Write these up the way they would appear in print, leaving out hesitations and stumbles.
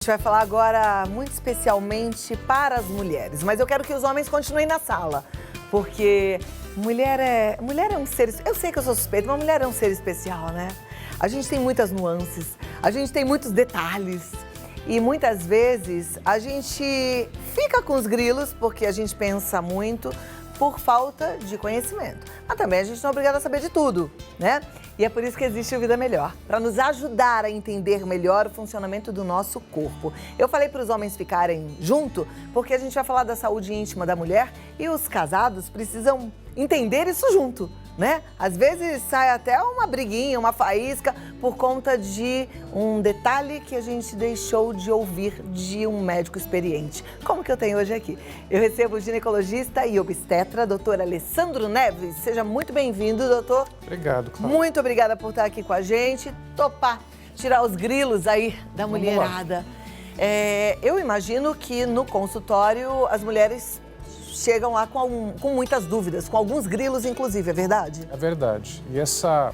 A gente vai falar agora muito especialmente para as mulheres, mas eu quero que os homens continuem na sala, porque mulher é um ser... Eu sei que eu sou suspeita, mas mulher é um ser especial, né? A gente tem muitas nuances, a gente tem muitos detalhes e muitas vezes a gente fica com os grilos porque a gente pensa muito por falta de conhecimento. Mas também a gente não é obrigado a saber de tudo, né? E é por isso que existe o Vida Melhor, para nos ajudar a entender melhor o funcionamento do nosso corpo. Eu falei para os homens ficarem junto, porque a gente vai falar da saúde íntima da mulher e os casados precisam entender isso junto, né? Às vezes sai até uma briguinha, uma faísca, por conta de um detalhe que a gente deixou de ouvir de um médico experiente. Como que eu tenho hoje aqui? Eu recebo o ginecologista e obstetra, doutor Alessandro Neves. Seja muito bem-vindo, doutor. Obrigado, Cláudia. Muito obrigada por estar aqui com a gente. Topar, tirar os grilos aí da mulherada. Eu imagino que no consultório as mulheres chegam lá com muitas dúvidas, com alguns grilos, inclusive, é verdade? É verdade. E essa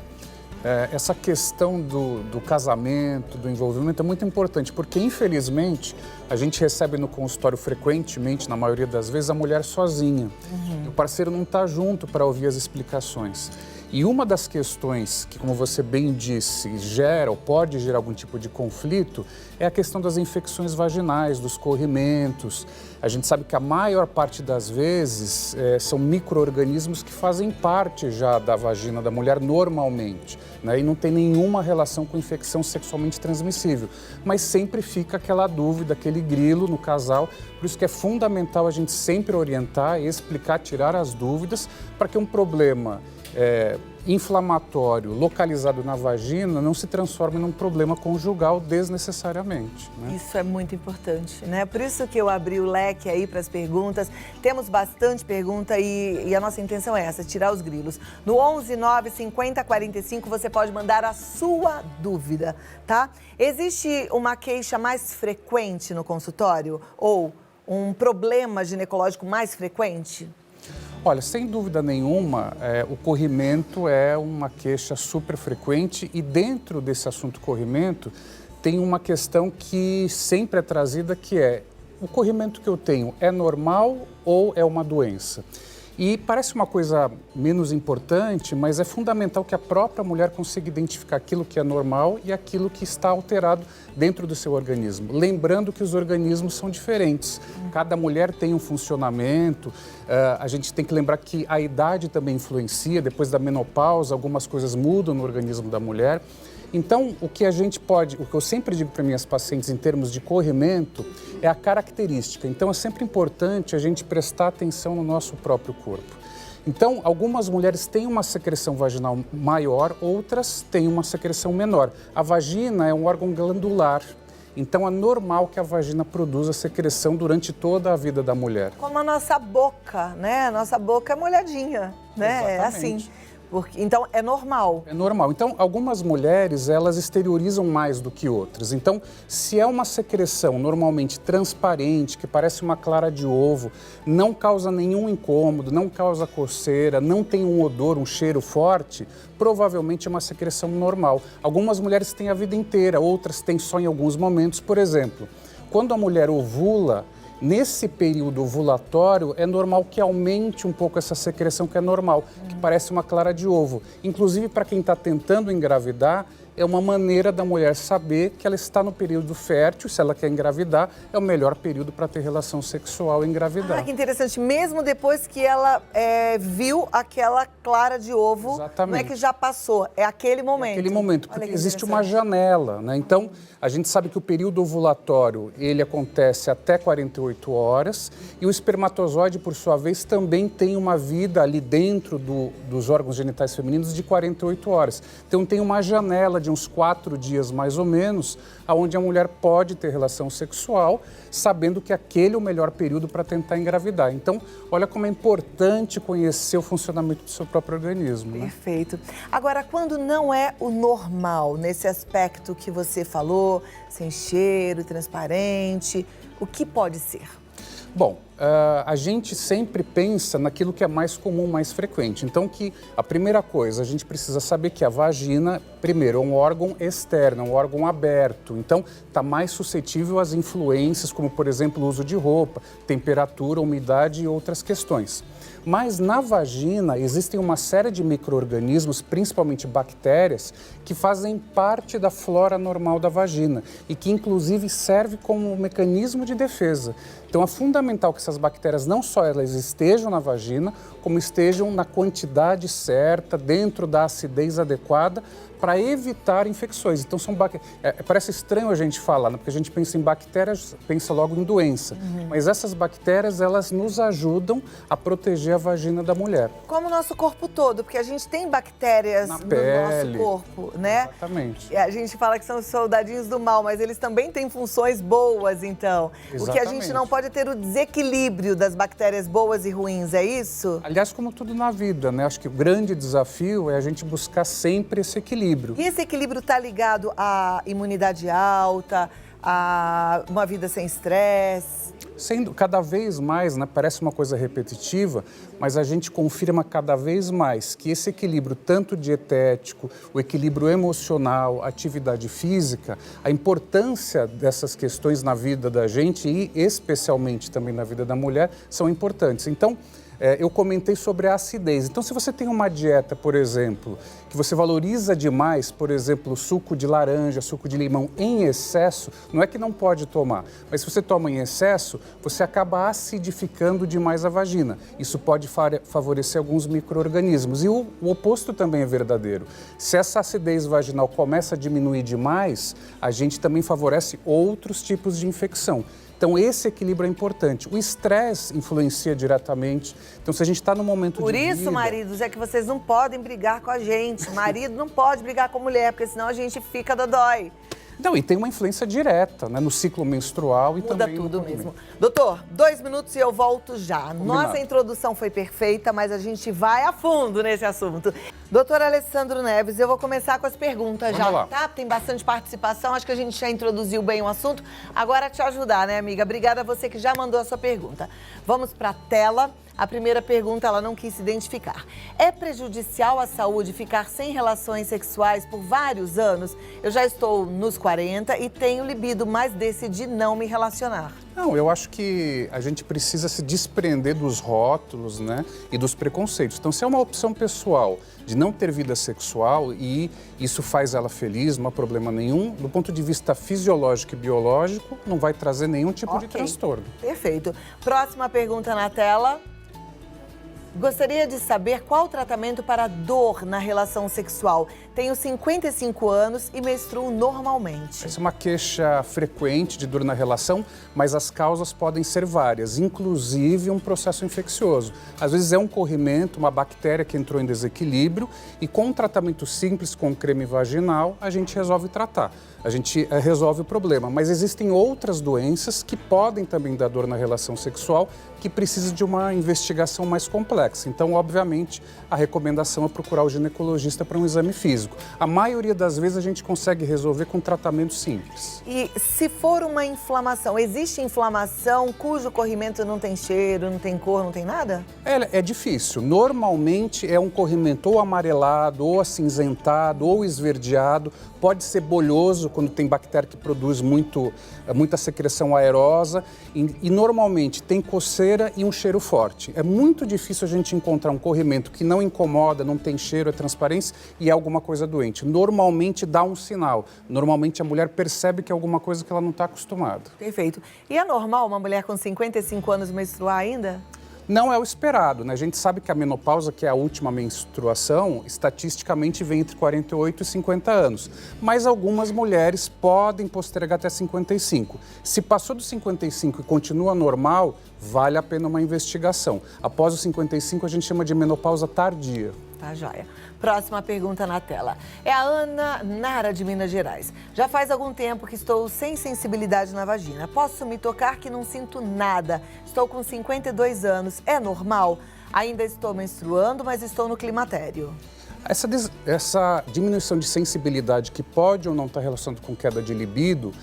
questão do casamento, do envolvimento é muito importante, porque, infelizmente, a gente recebe no consultório frequentemente, na maioria das vezes, a mulher sozinha. O parceiro não está junto para ouvir as explicações. E uma das questões que, como você bem disse, gera ou pode gerar algum tipo de conflito é a questão das infecções vaginais, dos corrimentos. A gente sabe que a maior parte das vezes são micro-organismos que fazem parte já da vagina da mulher normalmente, né? E não tem nenhuma relação com infecção sexualmente transmissível. Mas sempre fica aquela dúvida, aquele grilo no casal. Por isso que é fundamental a gente sempre orientar, explicar, tirar as dúvidas para que um problema inflamatório localizado na vagina não se transforme num problema conjugal desnecessariamente, né? Isso é muito importante, né? Por isso que eu abri o leque aí para as perguntas. Temos bastante pergunta e a nossa intenção é essa, tirar os grilos. No 11 9 50 45 você pode mandar a sua dúvida, tá? Existe uma queixa mais frequente no consultório ou um problema ginecológico mais frequente? Olha, sem dúvida nenhuma, o corrimento é uma queixa super frequente e dentro desse assunto corrimento tem uma questão que sempre é trazida que é o corrimento que eu tenho é normal ou é uma doença? E parece uma coisa menos importante, mas é fundamental que a própria mulher consiga identificar aquilo que é normal e aquilo que está alterado dentro do seu organismo. Lembrando que os organismos são diferentes. Cada mulher tem um funcionamento, a gente tem que lembrar que a idade também influencia, depois da menopausa, algumas coisas mudam no organismo da mulher. Então, o que eu sempre digo para minhas pacientes em termos de corrimento é a característica. Então, é sempre importante a gente prestar atenção no nosso próprio corpo. Então, algumas mulheres têm uma secreção vaginal maior, outras têm uma secreção menor. A vagina é um órgão glandular. Então, é normal que a vagina produza secreção durante toda a vida da mulher. Como a nossa boca, né? A nossa boca é molhadinha, né? Exatamente. É assim. Então, é normal. É normal. Então, algumas mulheres, elas exteriorizam mais do que outras. Então, se é uma secreção normalmente transparente, que parece uma clara de ovo, não causa nenhum incômodo, não causa coceira, não tem um odor, um cheiro forte, provavelmente é uma secreção normal. Algumas mulheres têm a vida inteira, outras têm só em alguns momentos. Por exemplo, quando a mulher ovula, nesse período ovulatório, é normal que aumente um pouco essa secreção que é normal, que parece uma clara de ovo. Inclusive, para quem está tentando engravidar, é uma maneira da mulher saber que ela está no período fértil, se ela quer engravidar, é o melhor período para ter relação sexual e engravidar. Ah, que interessante. Mesmo depois que ela viu aquela clara de ovo, Exatamente. Não é que já passou, é aquele momento. É aquele momento, porque existe uma janela, né? Então, a gente sabe que o período ovulatório, ele acontece até 48 horas e o espermatozoide, por sua vez, também tem uma vida ali dentro dos órgãos genitais femininos de 48 horas. Então, tem uma janela de uns 4 dias, mais ou menos, onde a mulher pode ter relação sexual, sabendo que aquele é o melhor período para tentar engravidar. Então, olha como é importante conhecer o funcionamento do seu próprio organismo, né? Perfeito. Agora, quando não é o normal, nesse aspecto que você falou, sem cheiro, transparente, o que pode ser? Bom, a gente sempre pensa naquilo que é mais comum, mais frequente. Então, a primeira coisa, a gente precisa saber que a vagina, primeiro, é um órgão externo, é um órgão aberto. Então, está mais suscetível às influências, como, por exemplo, o uso de roupa, temperatura, umidade e outras questões. Mas na vagina existem uma série de micro-organismos, principalmente bactérias, que fazem parte da flora normal da vagina e que inclusive serve como um mecanismo de defesa. Então é fundamental que essas bactérias não só elas estejam na vagina, como estejam na quantidade certa, dentro da acidez adequada, para evitar infecções. Então são parece estranho a gente falar, né? Porque a gente pensa em bactérias, pensa logo em doença. Mas essas bactérias, elas nos ajudam a proteger a vagina da mulher. Como o nosso corpo todo, porque a gente tem bactérias Na no pele. nosso corpo, né? Exatamente. E a gente fala que são os soldadinhos do mal, mas eles também têm funções boas, então. O que a gente não pode é ter o desequilíbrio das bactérias boas e ruins, é isso? Aliás, como tudo na vida, né? Acho que o grande desafio é a gente buscar sempre esse equilíbrio. E esse equilíbrio está ligado à imunidade alta, a uma vida sem estresse? Sendo cada vez mais, né, parece uma coisa repetitiva, mas a gente confirma cada vez mais que esse equilíbrio, tanto dietético, o equilíbrio emocional, a atividade física, a importância dessas questões na vida da gente e especialmente também na vida da mulher, são importantes. Então, eu comentei sobre a acidez. Então, se você tem uma dieta, por exemplo, que você valoriza demais, por exemplo, suco de laranja, suco de limão em excesso, não é que não pode tomar, mas se você toma em excesso, você acaba acidificando demais a vagina. Isso pode favorecer alguns micro-organismos. E o oposto também é verdadeiro. Se essa acidez vaginal começa a diminuir demais, a gente também favorece outros tipos de infecção. Então, esse equilíbrio é importante. O estresse influencia diretamente. Então, se a gente está no momento Por de isso, vida... maridos, é que vocês não podem brigar com a gente. Marido não pode brigar com a mulher, porque senão a gente fica dodói. Não, e tem uma influência direta, né, no ciclo menstrual e Muda também tudo no mesmo. Doutor, 2 minutos e eu volto já. Nossa introdução foi perfeita, mas a gente vai a fundo nesse assunto. Doutor Alessandro Neves, eu vou começar com as perguntas já, lá. tá? Tem bastante participação, acho que a gente já introduziu bem o assunto. Agora te ajudar, né, amiga? Obrigada a você que já mandou a sua pergunta. Vamos para a tela. A primeira pergunta, ela não quis se identificar. É prejudicial à saúde ficar sem relações sexuais por vários anos? Eu já estou nos 40 e tenho libido, mas decidi não me relacionar. Não, eu acho que a gente precisa se desprender dos rótulos, né, e dos preconceitos. Então, se é uma opção pessoal de não ter vida sexual e isso faz ela feliz, não há problema nenhum, do ponto de vista fisiológico e biológico, não vai trazer nenhum tipo de transtorno. Perfeito. Próxima pergunta na tela. Gostaria de saber qual o tratamento para dor na relação sexual. Tenho 55 anos e menstruo normalmente. Essa é uma queixa frequente de dor na relação, mas as causas podem ser várias, inclusive um processo infeccioso. Às vezes é um corrimento, uma bactéria que entrou em desequilíbrio e com um tratamento simples com creme vaginal, a gente resolve tratar. A gente resolve o problema, mas existem outras doenças que podem também dar dor na relação sexual que precisam de uma investigação mais complexa. Então, obviamente, a recomendação é procurar o ginecologista para um exame físico. A maioria das vezes a gente consegue resolver com tratamento simples. E se for uma inflamação, existe inflamação cujo corrimento não tem cheiro, não tem cor, não tem nada? É difícil. Normalmente é um corrimento ou amarelado, ou acinzentado, ou esverdeado. Pode ser bolhoso quando tem bactéria que produz muita secreção aerosa e normalmente tem coceira e um cheiro forte. É muito difícil a gente encontrar um corrimento que não incomoda, não tem cheiro, é transparência e é alguma coisa doente. Normalmente dá um sinal. Normalmente a mulher percebe que é alguma coisa que ela não está acostumada. Perfeito. E é normal uma mulher com 55 anos menstruar ainda? Não é o esperado, né? A gente sabe que a menopausa, que é a última menstruação, estatisticamente vem entre 48 e 50 anos. Mas algumas mulheres podem postergar até 55. Se passou dos 55 e continua normal, vale a pena uma investigação. Após os 55, a gente chama de menopausa tardia. Tá, joia. Próxima pergunta na tela. É a Ana Nara, de Minas Gerais. Já faz algum tempo que estou sem sensibilidade na vagina. Posso me tocar que não sinto nada. Estou com 52 anos. É normal? Ainda estou menstruando, mas estou no climatério. Essa diminuição de sensibilidade que pode ou não estar relacionada com queda de libido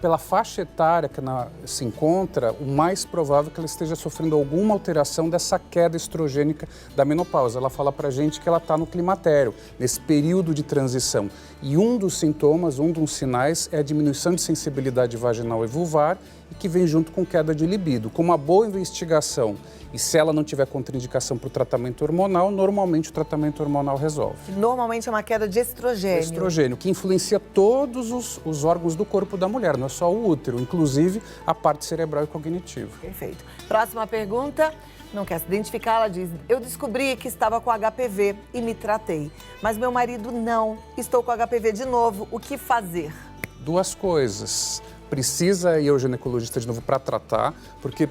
pela faixa etária que ela se encontra, o mais provável é que ela esteja sofrendo alguma alteração dessa queda estrogênica da menopausa. Ela fala pra gente que ela está no climatério, nesse período de transição. E um dos sintomas, um dos sinais é a diminuição de sensibilidade vaginal e vulvar e que vem junto com queda de libido. Com uma boa investigação e se ela não tiver contraindicação para o tratamento hormonal, normalmente o tratamento hormonal resolve. Normalmente é uma queda de estrogênio. Estrogênio, que influencia todos os órgãos do corpo da mulher, não é só o útero, inclusive a parte cerebral e cognitiva. Perfeito. Próxima pergunta. Não quer se identificar, ela diz: eu descobri que estava com HPV e me tratei, mas meu marido não. Estou com HPV de novo, o que fazer? Duas coisas. Precisa ir ao ginecologista de novo para tratar, porque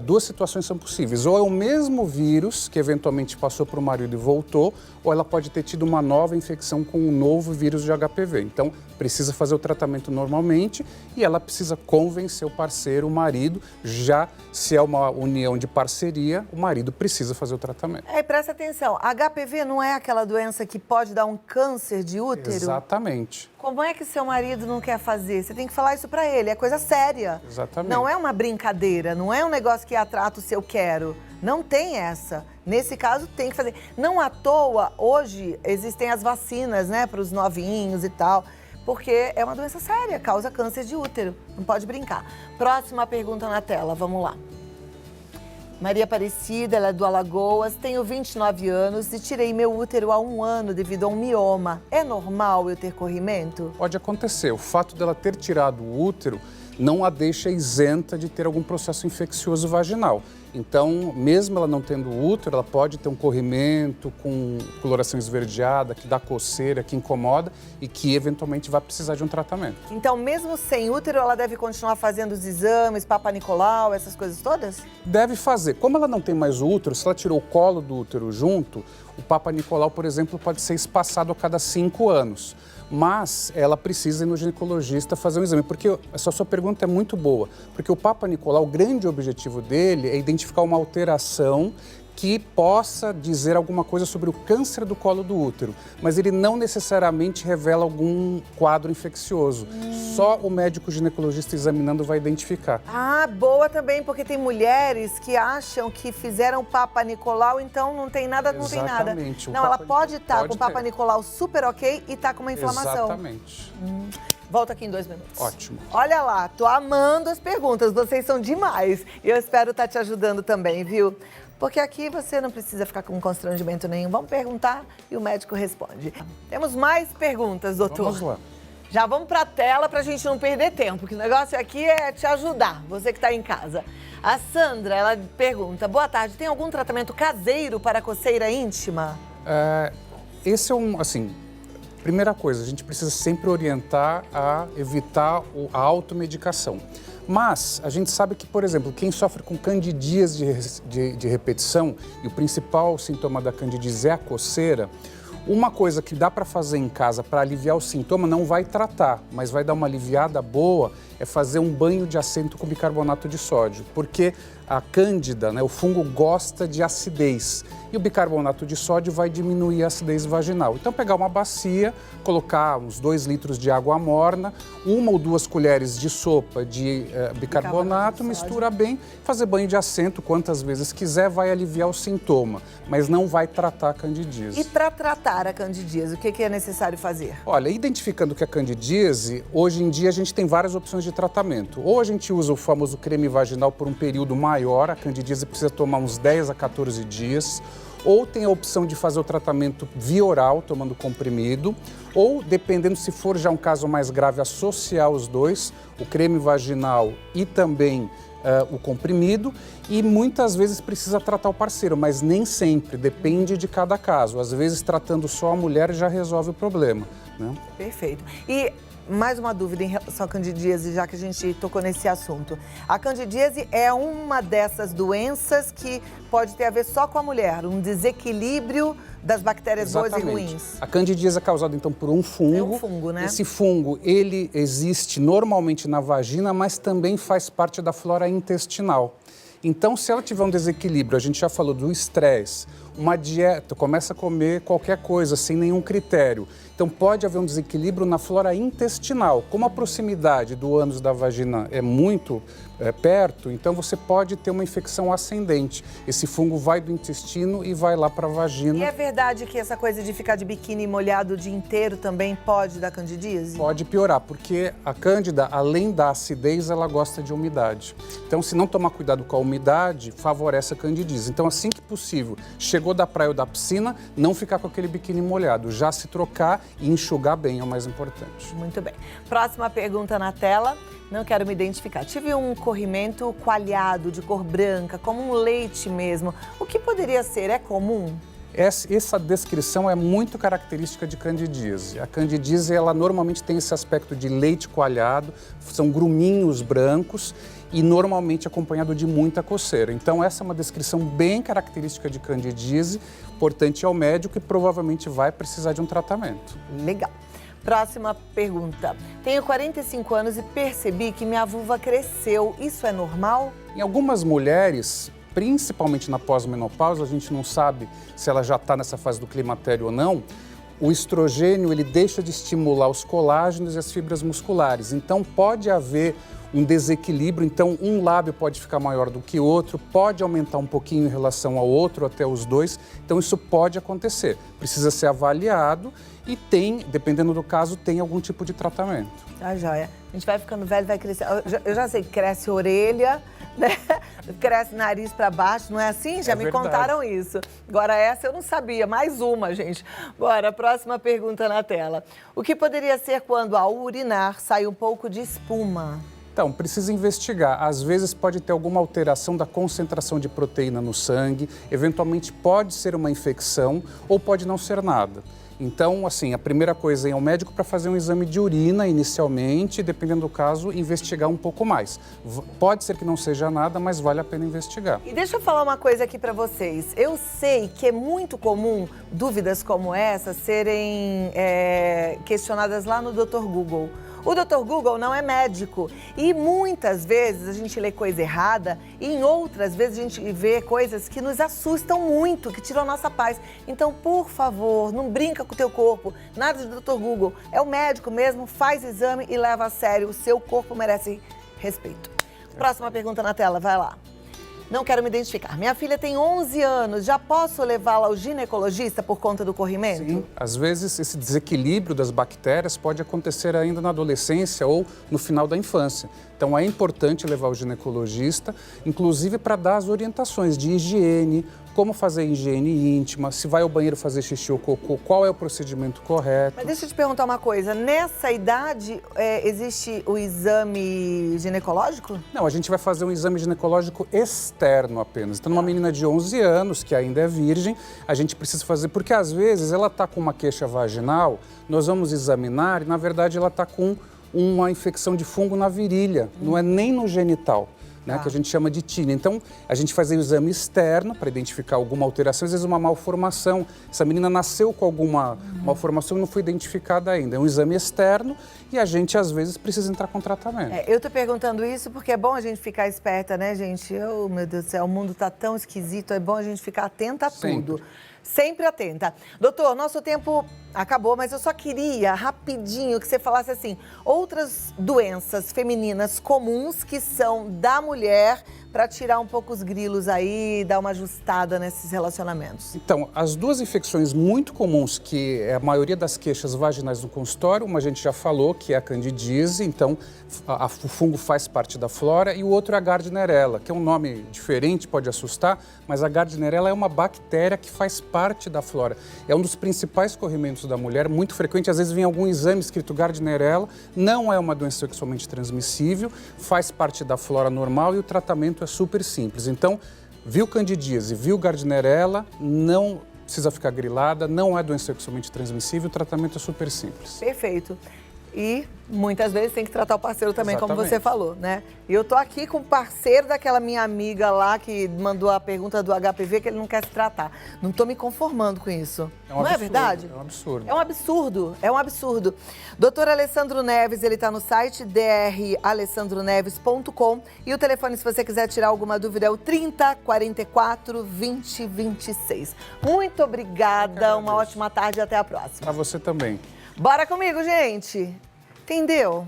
duas situações são possíveis. Ou é o mesmo vírus que eventualmente passou para o marido e voltou, ou ela pode ter tido uma nova infecção com um novo vírus de HPV. Então, precisa fazer o tratamento normalmente e ela precisa convencer o parceiro, o marido. Já se é uma união de parceria, o marido precisa fazer o tratamento. E presta atenção, HPV não é aquela doença que pode dar um câncer de útero? Exatamente. Como é que seu marido não quer fazer? Você tem que falar isso pra ele, é coisa séria. Exatamente. Não é uma brincadeira, não é um negócio que atrata o seu quero. Não tem essa. Nesse caso, tem que fazer. Não à toa, hoje, existem as vacinas, né, para os novinhos e tal, porque é uma doença séria, causa câncer de útero. Não pode brincar. Próxima pergunta na tela, vamos lá. Maria Aparecida, ela é do Alagoas, tenho 29 anos e tirei meu útero há 1 ano devido a um mioma. É normal eu ter corrimento? Pode acontecer. O fato dela ter tirado o útero não a deixa isenta de ter algum processo infeccioso vaginal. Então, mesmo ela não tendo útero, ela pode ter um corrimento com coloração esverdeada, que dá coceira, que incomoda e que eventualmente vai precisar de um tratamento. Então, mesmo sem útero, ela deve continuar fazendo os exames, Papa Nicolau, essas coisas todas? Deve fazer. Como ela não tem mais o útero, se ela tirou o colo do útero junto, o Papa Nicolau, por exemplo, pode ser espaçado a cada 5 anos. Mas ela precisa ir no ginecologista fazer um exame, porque essa sua pergunta é muito boa, porque o Papa Nicolau, o grande objetivo dele é identificar uma alteração que possa dizer alguma coisa sobre o câncer do colo do útero, mas ele não necessariamente revela algum quadro infeccioso. Só o médico ginecologista examinando vai identificar. Ah, boa também, porque tem mulheres que acham que fizeram Papa Nicolau, então não tem nada, não tem nada. Exatamente. Não, ela pode estar com o Papa Nicolau super ok e tá com uma inflamação. Exatamente. Volta aqui em 2 minutos. Ótimo. Olha lá, tô amando as perguntas, vocês são demais. E eu espero estar te ajudando também, viu? Porque aqui você não precisa ficar com constrangimento nenhum. Vamos perguntar e o médico responde. Temos mais perguntas, doutor. Vamos lá. Já vamos para a tela para a gente não perder tempo, que o negócio aqui é te ajudar, você que está em casa. A Sandra, ela pergunta: boa tarde, tem algum tratamento caseiro para coceira íntima? Esse é primeira coisa, a gente precisa sempre orientar a evitar a automedicação. Mas a gente sabe que, por exemplo, quem sofre com candidíase de repetição, e o principal sintoma da candidíase é a coceira, uma coisa que dá para fazer em casa para aliviar o sintoma, não vai tratar, mas vai dar uma aliviada boa, é fazer um banho de assento com bicarbonato de sódio, porque a cândida, o fungo gosta de acidez e o bicarbonato de sódio vai diminuir a acidez vaginal. Então, pegar uma bacia, colocar uns 2 litros de água morna, 1 ou 2 colheres de sopa de bicarbonato, mistura bem, fazer banho de assento quantas vezes quiser, vai aliviar o sintoma, mas não vai tratar a candidíase. E para tratar a candidíase, o que é necessário fazer? Olha, identificando que a candidíase, hoje em dia a gente tem várias opções de tratamento. Ou a gente usa o famoso creme vaginal por um período maior, a candidíase precisa tomar uns 10 a 14 dias. Ou tem a opção de fazer o tratamento via oral, tomando comprimido, ou, dependendo se for já um caso mais grave, associar os dois, o creme vaginal e também o comprimido, e muitas vezes precisa tratar o parceiro, mas nem sempre, depende de cada caso. Às vezes, tratando só a mulher já resolve o problema, né? Perfeito. E mais uma dúvida em relação à candidíase, já que a gente tocou nesse assunto. A candidíase é uma dessas doenças que pode ter a ver só com a mulher, um desequilíbrio das bactérias boas e ruins. A candidíase é causada, então, por um fungo. É um fungo, né? Esse fungo, ele existe normalmente na vagina, mas também faz parte da flora intestinal. Então, se ela tiver um desequilíbrio, a gente já falou do estresse, uma dieta, começa a comer qualquer coisa sem nenhum critério, Então pode haver um desequilíbrio na flora intestinal. Como a proximidade do ânus da vagina é muito perto, então você pode ter uma infecção ascendente. Esse fungo vai do intestino e vai lá para a vagina. E é verdade que essa coisa de ficar de biquíni molhado o dia inteiro também pode dar candidíase? Pode piorar, porque a cândida, além da acidez, ela gosta de umidade. Então, se não tomar cuidado com a umidade, favorece a candidíase. Então, assim que possível, chegou da praia ou da piscina, não ficar com aquele biquíni molhado. Já se trocar e enxugar bem é o mais importante. Muito bem. Próxima pergunta na tela. Não quero me identificar. Tive um corrimento coalhado, de cor branca, como um leite mesmo. O que poderia ser? É comum? Essa descrição é muito característica de candidíase. A candidíase, ela normalmente tem esse aspecto de leite coalhado, são gruminhos brancos e normalmente acompanhado de muita coceira. Então, essa é uma descrição bem característica de candidíase, importante ao médico e provavelmente vai precisar de um tratamento. Legal. Próxima pergunta. Tenho 45 anos e percebi que minha vulva cresceu. Isso é normal? Em algumas mulheres, principalmente na pós-menopausa, a gente não sabe se ela já está nessa fase do climatério ou não, o estrogênio ele deixa de estimular os colágenos e as fibras musculares. Então pode haver um desequilíbrio, então um lábio pode ficar maior do que o outro, pode aumentar um pouquinho em relação ao outro, até os dois. Então isso pode acontecer. Precisa ser avaliado e tem, dependendo do caso, tem algum tipo de tratamento. Tá joia. A gente vai ficando velho, vai crescer. Eu já sei que cresce orelha, né? Cresce nariz para baixo, não é assim? Já me contaram isso. Agora essa eu não sabia. Mais uma, gente. Bora, próxima pergunta na tela. O que poderia ser quando ao urinar sai um pouco de espuma? Então, precisa investigar. Às vezes pode ter alguma alteração da concentração de proteína no sangue, eventualmente pode ser uma infecção ou pode não ser nada. Então, assim, a primeira coisa é ir ao médico para fazer um exame de urina inicialmente, dependendo do caso, investigar um pouco mais. Pode ser que não seja nada, mas vale a pena investigar. E deixa eu falar uma coisa aqui para vocês. Eu sei que é muito comum dúvidas como essa serem questionadas lá no Dr. Google. O Dr. Google não é médico e muitas vezes a gente lê coisa errada e em outras vezes a gente vê coisas que nos assustam muito, que tiram a nossa paz. Então, por favor, não brinca com o teu corpo, nada de Dr. Google. É o médico mesmo, faz exame e leva a sério. O seu corpo merece respeito. Próxima pergunta na tela, vai lá. Não quero me identificar. Minha filha tem 11 anos, já posso levá-la ao ginecologista por conta do corrimento? Sim, às vezes esse desequilíbrio das bactérias pode acontecer ainda na adolescência ou no final da infância. Então é importante levar o ginecologista, inclusive para dar as orientações de higiene, como fazer higiene íntima, se vai ao banheiro fazer xixi ou cocô, qual é o procedimento correto. Mas deixa eu te perguntar uma coisa, nessa idade existe o exame ginecológico? Não, a gente vai fazer um exame ginecológico externo apenas. Então, uma menina de 11 anos, que ainda é virgem, a gente precisa fazer, porque às vezes ela está com uma queixa vaginal, nós vamos examinar e na verdade ela está com uma infecção de fungo na virilha, não é nem no genital. Né, que a gente chama de TINA. Então, a gente faz o exame externo para identificar alguma alteração, às vezes uma malformação. Essa menina nasceu com alguma malformação e não foi identificada ainda. É um exame externo e a gente, às vezes, precisa entrar com tratamento. Eu tô perguntando isso porque é bom a gente ficar esperta, né, gente? Oh, meu Deus do céu, o mundo tá tão esquisito, é bom a gente ficar atenta a tudo. Sempre atenta. Doutor, nosso tempo acabou, mas eu só queria, rapidinho, que você falasse assim, outras doenças femininas comuns que são da mulher, para tirar um pouco os grilos aí, dar uma ajustada nesses relacionamentos. Então, as duas infecções muito comuns, que é a maioria das queixas vaginais no consultório, uma a gente já falou, que é a candidíase, então o fungo faz parte da flora, e o outro é a Gardnerella, que é um nome diferente, pode assustar, mas a Gardnerella é uma bactéria que faz parte da flora. É um dos principais corrimentos da mulher, muito frequente, às vezes vem algum exame escrito Gardnerella, não é uma doença sexualmente transmissível, faz parte da flora normal e o tratamento é super simples. Então, viu candidíase, viu Gardnerella, não precisa ficar grilada, não é doença sexualmente transmissível, o tratamento é super simples. Perfeito. E muitas vezes tem que tratar o parceiro também, Exatamente. como você falou, né? E eu tô aqui com o parceiro daquela minha amiga lá que mandou a pergunta do HPV que ele não quer se tratar. Não tô me conformando com isso. Não é verdade? É um absurdo. É um absurdo, é um absurdo. Doutor Alessandro Neves, ele tá no site dralessandroneves.com e o telefone, se você quiser tirar alguma dúvida, é o 30 44 20 26. Muito obrigada, uma ótima tarde e até a próxima. Para você também. Bora comigo, gente! Entendeu?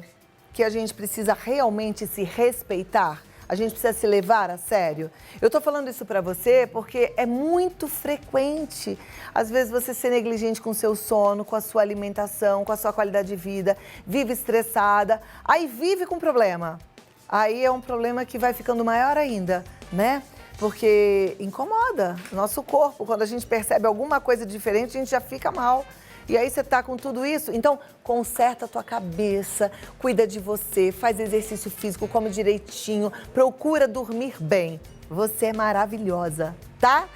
Que a gente precisa realmente se respeitar? A gente precisa se levar a sério? Eu tô falando isso pra você porque é muito frequente, às vezes, você ser negligente com o seu sono, com a sua alimentação, com a sua qualidade de vida, vive estressada, aí vive com problema. Aí é um problema que vai ficando maior ainda, né? Porque incomoda o nosso corpo. Quando a gente percebe alguma coisa diferente, a gente já fica mal. E aí você tá com tudo isso, então conserta a tua cabeça, cuida de você, faz exercício físico, come direitinho, procura dormir bem. Você é maravilhosa, tá?